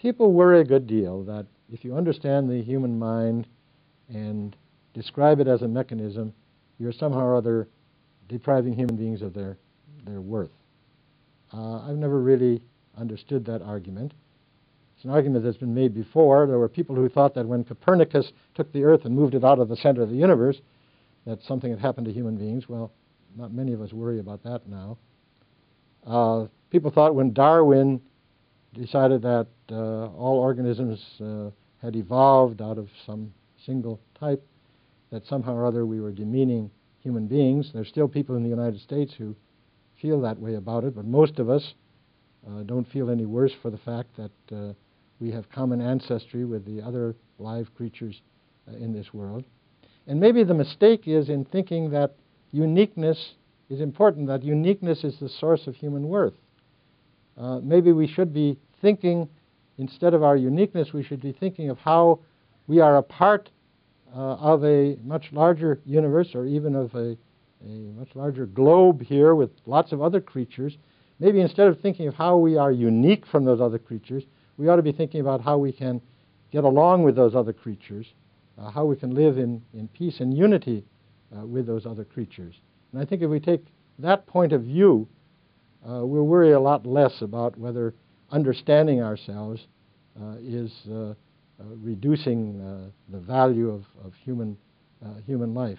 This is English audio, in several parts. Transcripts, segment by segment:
People worry a good deal that if you understand the human mind and describe it as a mechanism, you're somehow or other depriving human beings of their worth. I've never really understood that argument. It's an argument that's been made before. There were people who thought that when Copernicus took the Earth and moved it out of the center of the universe, that something had happened to human beings. Well, not many of us worry about that now. People thought when Darwin decided that all organisms had evolved out of some single type, that somehow or other we were demeaning human beings. There's still people in the United States who feel that way about it, but most of us don't feel any worse for the fact that we have common ancestry with the other live creatures in this world. And maybe the mistake is in thinking that uniqueness is important, that uniqueness is the source of human worth. Maybe we should be thinking, instead of our uniqueness, we should be thinking of how we are a part of a much larger universe, or even of a much larger globe here with lots of other creatures. Maybe instead of thinking of how we are unique from those other creatures, we ought to be thinking about how we can get along with those other creatures, how we can live in peace and unity with those other creatures. And I think if we take that point of view, we'll worry a lot less about whether understanding ourselves is reducing the value of human life.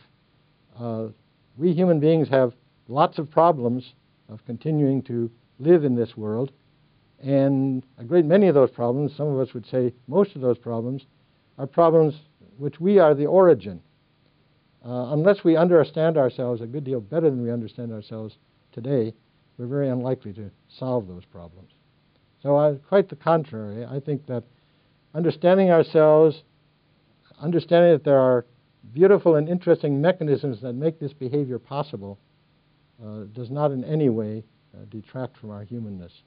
We human beings have lots of problems of continuing to live in this world, and a great many of those problems, some of us would say most of those problems, are problems which we are the origin. Unless we understand ourselves a good deal better than we understand ourselves today, we're very unlikely to solve those problems. So quite the contrary. I think that understanding ourselves, understanding that there are beautiful and interesting mechanisms that make this behavior possible, does not in any way detract from our humanness.